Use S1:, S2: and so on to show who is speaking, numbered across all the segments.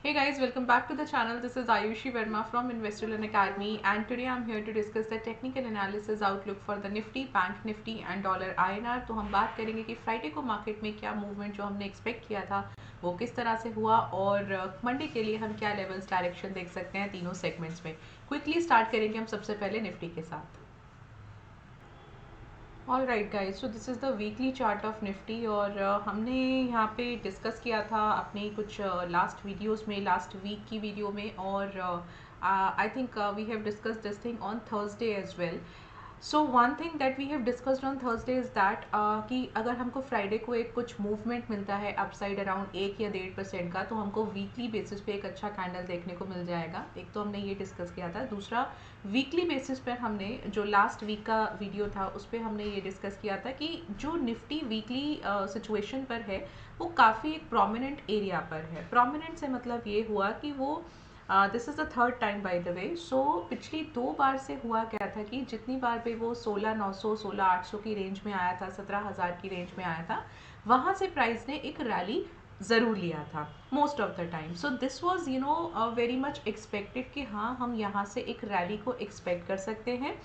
S1: Hey guys, welcome back to the channel. This is Ayushi Verma from Investorland Academy, and today I'm here to discuss the technical analysis outlook for the Nifty, Bank Nifty and Dollar INR. तो हम बात करेंगे कि Friday को market में क्या movement जो हमने एक्सपेक्ट किया था वो किस तरह से हुआ और मंडे के लिए हम क्या लेवल्स डायरेक्शन देख सकते हैं तीनों सेगमेंट्स में। क्विकली स्टार्ट करेंगे हम सबसे पहले निफ्टी के साथ। All right guys, so this is the weekly chart of Nifty और हमने यहाँ पे डिस्कस किया था अपनी कुछ लास्ट वीडियोस में, लास्ट वीक की वीडियो में, और I think we have discuss this thing on Thursday as well. So one thing that we have discussed on Thursday is that कि अगर हमको फ्राइडे को एक कुछ मूवमेंट मिलता है अपसाइड अराउंड 1 या 1.5% का, तो हमको वीकली बेसिस पे एक अच्छा कैंडल देखने को मिल जाएगा। एक तो हमने ये डिस्कस किया था। दूसरा, वीकली बेसिस पर हमने जो लास्ट वीक का वीडियो था उस पर हमने ये डिस्कस किया था कि जो निफ्टी वीकली सिचुएशन पर है वो काफ़ी एक प्रोमिनेंट एरिया पर है। प्रोमिनेंट से मतलब ये हुआ कि वो this is the third time by the way. So पिछली 2 बार से हुआ क्या था कि जितनी बार पे वो 16,900 16,800 की रेंज में आया था, 17,000 की रेंज में आया था, वहाँ से प्राइस ने एक रैली ज़रूर लिया था most of the time. So this was very much expected कि हाँ, हम यहाँ से एक रैली को एक्सपेक्ट कर सकते हैं।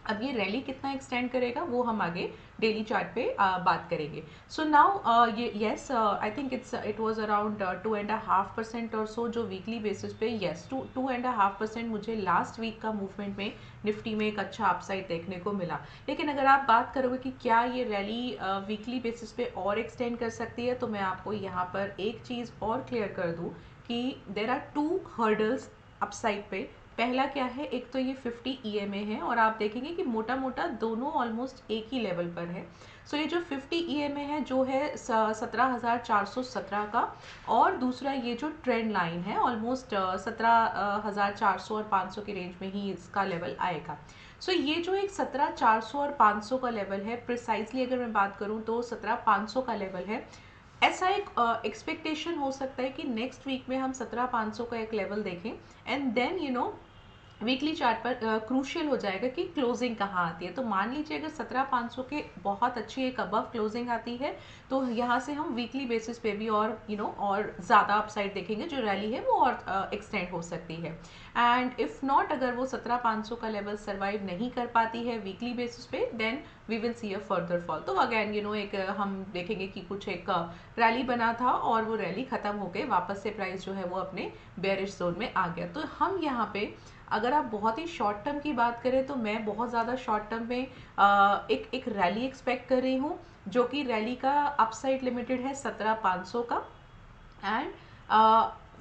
S1: अब ये रैली कितना एक्सटेंड करेगा वो हम आगे डेली चार्ट पे बात करेंगे। सो नाउ ये yes, I think it was around 2.5% और सो जो वीकली बेसिस पे, येस, 2.5% मुझे लास्ट वीक का मूवमेंट में निफ्टी में एक अच्छा अपसाइड देखने को मिला। लेकिन अगर आप बात करोगे कि क्या ये रैली वीकली बेसिस पे और एक्सटेंड कर सकती है, तो मैं आपको यहाँ पर एक चीज़ और क्लियर कर दूँ कि देर आर 2 हर्डल्स अपसाइड पे। पहला क्या है, एक तो ये 50 EMA है और आप देखेंगे कि मोटा मोटा दोनों ऑलमोस्ट एक ही लेवल पर है। सो ये जो 50 EMA है जो है 17,417 का, और दूसरा ये जो ट्रेंड लाइन है ऑलमोस्ट 17,400 और 500 की रेंज में ही इसका लेवल आएगा। सो ये जो एक 17,400 और 500 का लेवल है, प्रिसाइजली अगर मैं बात करूँ तो 17,500 का लेवल है। ऐसा एक एक्सपेक्टेशन हो सकता है कि नेक्स्ट वीक में हम 17,500 का एक लेवल देखें, एंड देन वीकली चार्ट पर क्रूशियल हो जाएगा कि क्लोजिंग कहाँ आती है। तो मान लीजिए अगर 17,500 के बहुत अच्छी एक अबव क्लोजिंग आती है तो यहाँ से हम वीकली बेसिस पे भी और और ज़्यादा अपसाइड देखेंगे, जो रैली है वो और एक्सटेंड हो सकती है। एंड इफ़ नॉट, अगर वो 17,500 का लेवल सर्वाइव नहीं कर पाती है वीकली बेसिस पे, then we will see a further fall. तो अगैन एक हम देखेंगे कि कुछ एक रैली बना था और वो रैली ख़त्म हो गई, वापस से प्राइस जो है वो अपने बेयरिश जोन में आ गया। तो हम यहाँ पे अगर आप बहुत ही शॉर्ट टर्म की बात करें तो मैं बहुत ज़्यादा शॉर्ट टर्म में एक रैली एक्सपेक्ट कर रही हूँ, जो कि रैली का अपसाइड लिमिटेड है 17,500 का। एंड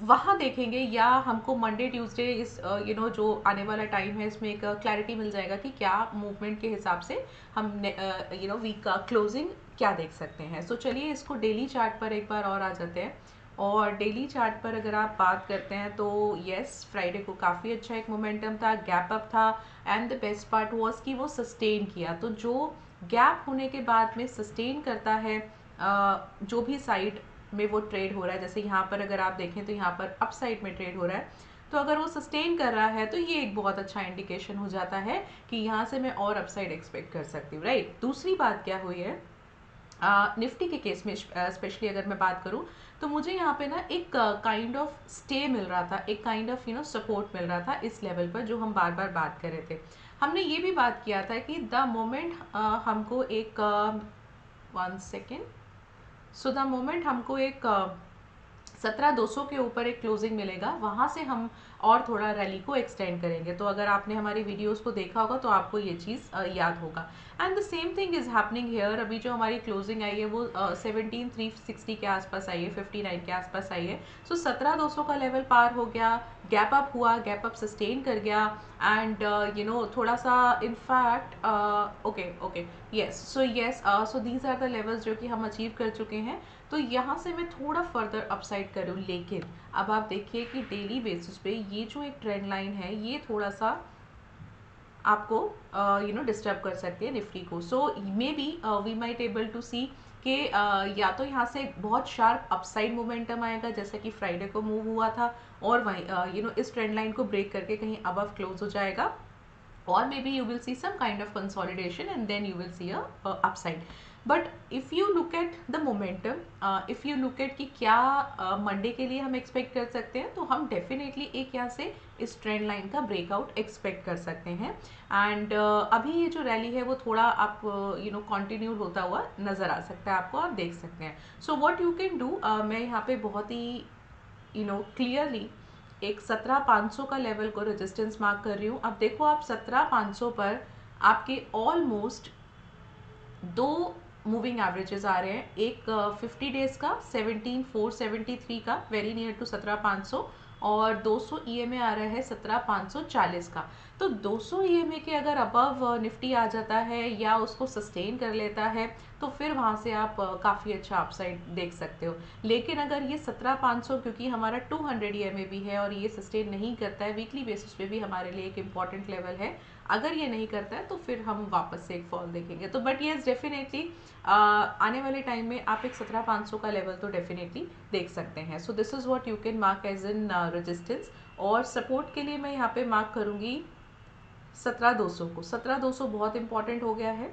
S1: वहाँ देखेंगे, या हमको मंडे ट्यूसडे इस जो आने वाला टाइम है इसमें एक क्लैरिटी मिल जाएगा कि क्या मूवमेंट के हिसाब से हम वीक का क्लोजिंग क्या देख सकते हैं। सो चलिए इसको डेली चार्ट पर एक बार और आ जाते हैं। और डेली चार्ट पर अगर आप बात करते हैं तो येस, फ्राइडे को काफ़ी अच्छा एक मोमेंटम था, गैप अप था, and the best part was कि वो सस्टेन किया। तो जो गैप होने के बाद में सस्टेन करता है जो भी साइड में वो ट्रेड हो रहा है, जैसे यहाँ पर अगर आप देखें तो यहाँ पर अप साइड में ट्रेड हो रहा है, तो अगर वो सस्टेन कर रहा है तो ये एक बहुत अच्छा इंडिकेशन हो जाता है कि यहाँ से मैं और अपसाइड एक्सपेक्ट कर सकती हूँ, राइट। दूसरी बात क्या हुई है, निफ्टी के केस में स्पेशली अगर मैं बात करूं, तो मुझे यहाँ पे ना एक काइंड ऑफ स्टे मिल रहा था, एक काइंड ऑफ सपोर्ट मिल रहा था इस लेवल पर, जो हम बार बार बात कर रहे थे। हमने ये भी बात किया था कि द मोमेंट हमको एक 1 सेकेंड, सो द मोमेंट हमको एक 17,200 के ऊपर एक क्लोजिंग मिलेगा, वहाँ से हम और थोड़ा रैली को एक्सटेंड करेंगे। तो अगर आपने हमारी वीडियोस को देखा होगा तो आपको ये चीज़ याद होगा। And the same thing is happening here. अभी जो हमारी क्लोजिंग आई है वो 17,360 के आसपास आई है, 59 के आसपास आई है। सो 17,200 का लेवल पार हो गया, गैप अप हुआ, गैप अप सस्टेन कर गया, एंड थोड़ा सा in fact okay okay yes, so these are the levels जो कि हम अचीव कर चुके हैं। तो यहाँ से मैं थोड़ा फर्दर अपसाइड करूँ, लेकिन अब आप देखिए कि डेली बेसिस पे ये जो एक ट्रेंड लाइन है ये थोड़ा सा आपको डिस्टर्ब कर सकती है निफ्टी को। So maybe we might able to see कि या तो यहाँ से बहुत शार्प अपसाइड मोमेंटम आएगा जैसा कि फ्राइडे को मूव हुआ था, और वहीं इस ट्रेंड लाइन को ब्रेक करके कहीं अबव क्लोज हो जाएगा, or maybe you will see some kind of consolidation and then you will see a upside. But if you look at the momentum, if you look at कि क्या Monday के लिए हम expect कर सकते हैं, तो हम डेफिनेटली एक यहाँ से इस ट्रेंड लाइन का ब्रेकआउट एक्सपेक्ट कर सकते हैं। एंड अभी ये जो रैली है वो थोड़ा आप कंटिन्यू होता हुआ नज़र आ सकता है आपको, आप देख सकते हैं। So what you can do, मैं यहाँ पे बहुत ही क्लियरली एक 17,500 का लेवल को रेजिस्टेंस मार्क कर रही हूँ। अब देखो आप 17,500 पर आपके ऑलमोस्ट दो मूविंग एवरेजेस आ रहे हैं, एक 50 डेज का 17,473 का वेरी नियर टू 17,500, और 200 EMA आ रहा है 17,540 का। तो 200 EMA के अगर अबव निफ्टी आ जाता है या उसको सस्टेन कर लेता है, तो फिर वहाँ से आप काफ़ी अच्छा अपसाइड देख सकते हो। लेकिन अगर ये 17,500, क्योंकि हमारा 200 EMA भी है और ये सस्टेन नहीं करता है, वीकली बेसिस पे भी हमारे लिए एक इम्पॉर्टेंट लेवल है, अगर ये नहीं करता है तो फिर हम वापस से एक फॉल देखेंगे। तो बट येस डेफिनेटली आने वाले टाइम में आप एक 17,500 का लेवल तो डेफिनेटली देख सकते हैं। So this is what you can mark as in resistance. और सपोर्ट के लिए मैं यहाँ पे मार्क करूँगी 17,200 को। 17,200 बहुत इंपॉर्टेंट हो गया है,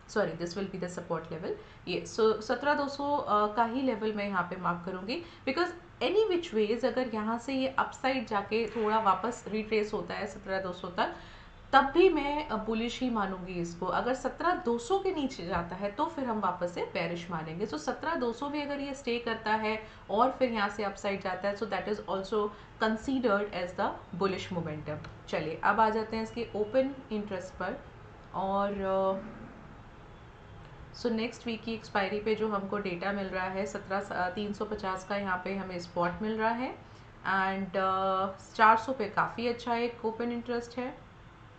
S1: sorry this will be the support level. ये सो 17,200 का ही लेवल मैं यहाँ पे मार्क करूँगी, बिकॉज एनी विच वेज अगर यहाँ से ये अपसाइड जाके थोड़ा वापस रिट्रेस होता है 17,200 तक, तब भी मैं बुलिश ही मानूंगी इसको। अगर 17,200 के नीचे जाता है तो फिर हम वापस से बेरिश मानेंगे। सो 17,200 भी अगर ये स्टे करता है और फिर यहाँ से अपसाइड जाता है, so that is also considered as the bullish momentum. चलिए अब आ जाते हैं इसके ओपन इंटरेस्ट पर। और सो नेक्स्ट वीक की एक्सपायरी पे जो हमको डेटा मिल रहा है 17,350 का यहाँ पे हमें स्पॉट मिल रहा है, एंड 400 पे काफ़ी अच्छा एक ओपन इंटरेस्ट है,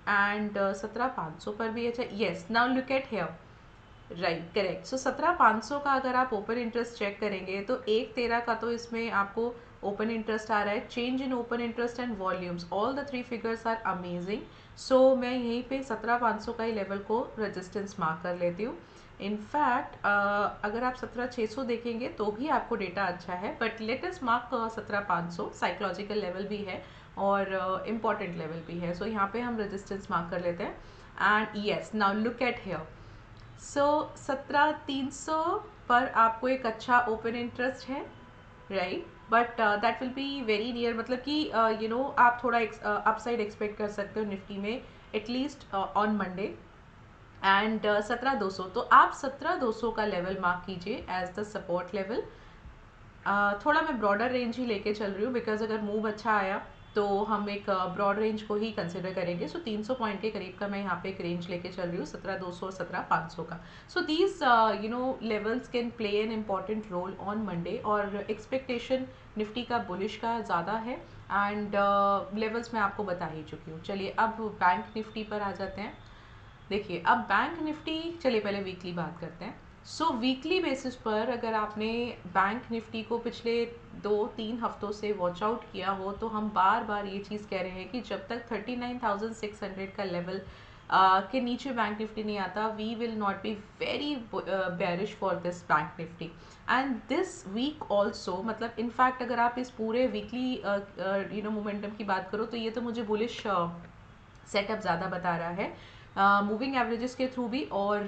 S1: एंड 17,500 पर भी अच्छा। Yes, now look at here, right, correct. So 17,500 का अगर आप ओपन इंटरेस्ट चेक करेंगे तो 1,13 का तो इसमें आपको ओपन इंटरेस्ट आ रहा है। Change in open interest and volumes, all the 3 figures are amazing. So मैं यहीं पे 17,500 का ही लेवल को रेजिस्टेंस मार्क कर लेती हूँ। इनफैक्ट अगर आप 17,600 देखेंगे तो भी आपको डेटा अच्छा है, but latest mark 17,500 psychological level भी है और इम्पॉर्टेंट लेवल भी है। सो यहाँ पे हम रेजिस्टेंस मार्क कर लेते हैं। And yes, now look at here. So 17,300 पर आपको एक अच्छा ओपन इंटरेस्ट है, right, but that will be very near, मतलब कि आप थोड़ा अपसाइड एक्सपेक्ट कर सकते हो निफ्टी में एटलीस्ट ऑन मंडे। एंड 17,200, तो आप 17,200 का लेवल मार्क कीजिए एज द सपोर्ट लेवल। थोड़ा मैं ब्रॉडर रेंज ही लेके चल रही हूँ, बिकॉज अगर मूव अच्छा आया तो हम एक ब्रॉड रेंज को ही कंसिडर करेंगे। सो 300 पॉइंट के करीब का मैं यहाँ पे एक रेंज लेके चल रही हूँ, 17,200 और 17,500 का। So these levels can play an important roll on Monday, और एक्सपेक्टेशन निफ्टी का बुलिश का ज़्यादा है, एंड लेवल्स मैं आपको बता ही चुकी हूँ। चलिए अब बैंक निफ्टी पर आ जाते हैं। देखिए अब बैंक निफ्टी, चलिए पहले वीकली बात करते हैं। सो वीकली बेसिस पर अगर आपने बैंक निफ्टी को पिछले 2-3 हफ्तों से वॉच आउट किया हो, तो हम बार बार ये चीज़ कह रहे हैं कि जब तक 39,600 का लेवल के नीचे बैंक निफ्टी नहीं आता, we will not be very bearish for this bank Nifty. And this week also, मतलब इनफैक्ट अगर आप इस पूरे वीकली मोमेंटम की बात करो, तो ये तो मुझे बुलिश सेटअप ज़्यादा बता रहा है, मूविंग एवरेजेस के थ्रू भी और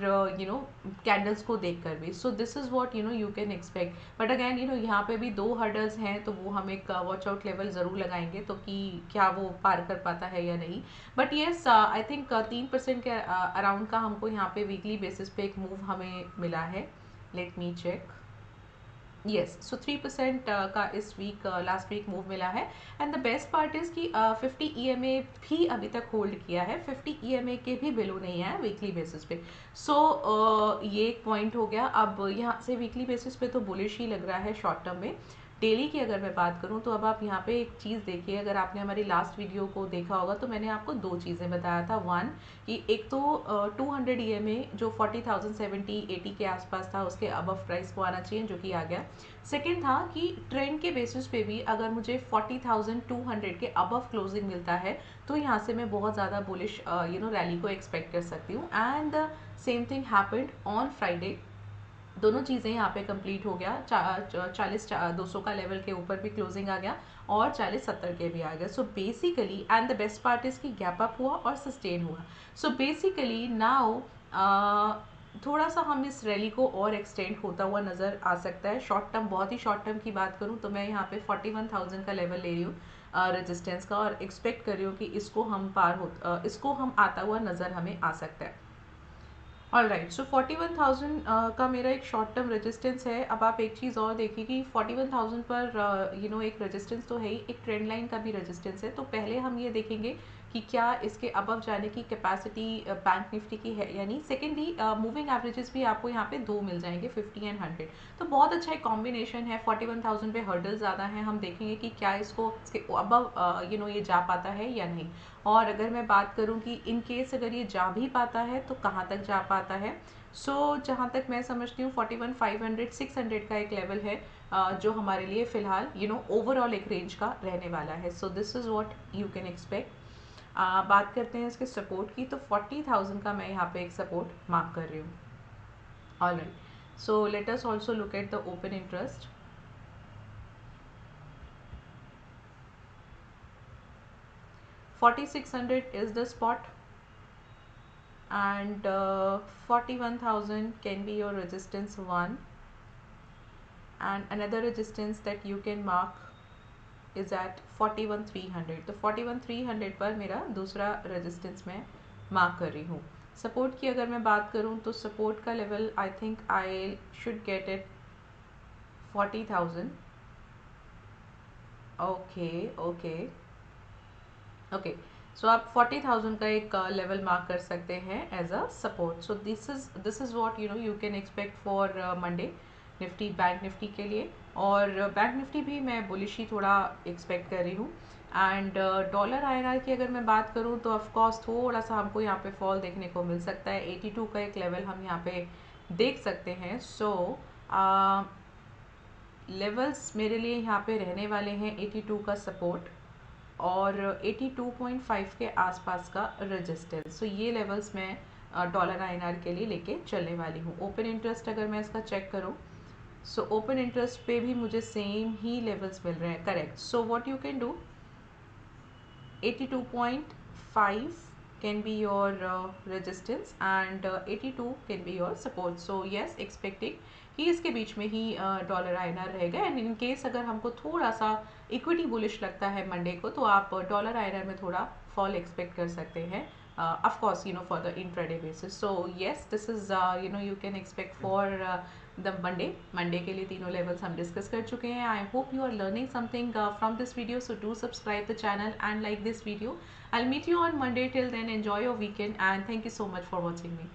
S1: कैंडल्स को देखकर भी। सो this is what you can expect. But again यहाँ पे भी 2 हर्डल्स हैं, तो वो हम एक वॉच आउट लेवल ज़रूर लगाएंगे, तो कि क्या वो पार कर पाता है या नहीं। बट येस, आई थिंक 3% के अराउंड का हमको यहाँ पे वीकली बेसिस पे एक मूव हमें मिला है। Let me check. Yes, so 3% का इस वीक लास्ट वीक मूव मिला है। And the best part is कि 50 EMA भी अभी तक होल्ड किया है, 50 EMA के भी बिलो नहीं है वीकली बेसिस पे। सो ये एक पॉइंट हो गया। अब यहाँ से वीकली बेसिस पे तो बुलिश ही लग रहा है शॉर्ट टर्म में। डेली की अगर मैं बात करूँ तो अब आप यहाँ पे एक चीज़ देखिए, अगर आपने हमारी लास्ट वीडियो को देखा होगा तो मैंने आपको 2 चीज़ें बताया था। वन, कि एक तो 200 EMA जो 40,070-80 के आसपास था, उसके अबव प्राइस को आना चाहिए, जो कि आ गया। सेकेंड था कि ट्रेंड के बेसिस पे भी अगर मुझे 40,200 के अबव क्लोजिंग मिलता है, तो यहाँ से मैं बहुत ज़्यादा बुलिश रैली को एक्सपेक्ट कर सकती हूँ। And same thing happened on Friday. दोनों चीज़ें यहाँ पे कंप्लीट हो गया। 40,200 का लेवल के ऊपर भी क्लोजिंग आ गया और 40,70 के भी आ गया। So basically, and the best part is कि गैप अप हुआ और सस्टेन हुआ। सो बेसिकली नाउ थोड़ा सा हम इस रैली को और एक्सटेंड होता हुआ नज़र आ सकता है। शॉर्ट टर्म, बहुत ही शॉर्ट टर्म की बात करूँ तो मैं यहाँ पे 41,000 का लेवल ले रही हूँ रेजिस्टेंस का, और एक्सपेक्ट कर रही हूँ कि इसको हम इसको हम आता हुआ नज़र हमें आ सकता है। ऑल राइट, सो 41,000 का मेरा एक शॉर्ट टर्म रेजिस्टेंस है। अब आप एक चीज़ और देखिए कि 41,000 पर एक रेजिस्टेंस तो है ही, एक ट्रेंड लाइन का भी रेजिस्टेंस है। तो पहले हम ये देखेंगे कि क्या इसके अबव जाने की कैपेसिटी बैंक निफ्टी की है, यानी सेकेंडली मूविंग एवरेजेस भी आपको यहाँ पे दो मिल जाएंगे, 50 एंड 100। तो बहुत अच्छा एक कॉम्बिनेशन है। 41,000 पे हर्डल ज़्यादा है, हम देखेंगे कि क्या इसके अबव ये जा पाता है या नहीं। और अगर मैं बात करूं कि इन केस अगर ये जा भी पाता है तो कहाँ तक जा पाता है, जहाँ तक मैं समझती हूँ 41,500 600 का एक लेवल है जो हमारे लिए फ़िलहाल ओवरऑल एक रेंज का रहने वाला है। सो this is what you can expect. बात करते हैं इसके सपोर्ट की, तो 40,000 का मैं यहाँ पे एक सपोर्ट मार्क कर रही हूँ। Alright, so let us also look at the open interest. 4600 is the spot, and 41,000 can be your resistance 1, and another resistance that you can mark is at 41,300। तो 41,300 पर मेरा दूसरा रेजिस्टेंस मैं मार्क कर रही हूँ। सपोर्ट की अगर मैं बात करूँ तो सपोर्ट का level I think I should get it 40,000। Okay okay okay, so आप 40,000 का एक लेवल मार्क कर सकते हैं as a support. So this is what you can expect for Monday Nifty, bank Nifty के लिए। और बैंक निफ्टी भी मैं बुलिश ही थोड़ा एक्सपेक्ट कर रही हूँ। एंड डॉलर आईएनआर की अगर मैं बात करूँ तो ऑफकोर्स थोड़ा सा हमको यहाँ पे फॉल देखने को मिल सकता है। 82 का एक लेवल हम यहाँ पे देख सकते हैं। सो लेवल्स मेरे लिए यहाँ पे रहने वाले हैं 82 का सपोर्ट और 82.5 के आसपास का रेजिस्टेंस। सो ये लेवल्स मैं डॉलर आईएनआर के लिए लेके चलने वाली हूँ। ओपन इंटरेस्ट अगर मैं इसका चेक करूँ, सो ओपन इंटरेस्ट पे भी मुझे सेम ही लेवल्स मिल रहे हैं। Correct, so what you can do, 82.5 can be your resistance and 82 can be your support. So yes, expecting कि इसके बीच में ही डॉलर आईएनआर रहेगा। एंड इन केस अगर हमको थोड़ा सा इक्विटी बुलिश लगता है मंडे को, तो आप डॉलर आईएनआर में थोड़ा फॉल एक्सपेक्ट कर सकते हैं, of course for the intraday basis. So yes, this is you can expect for the Monday के लिए तीनों levels हम discuss कर चुके हैं। I hope you are learning something from this video, so do subscribe the channel and like this video. I'll meet you on Monday. Till then, enjoy your weekend and thank you so much for watching me.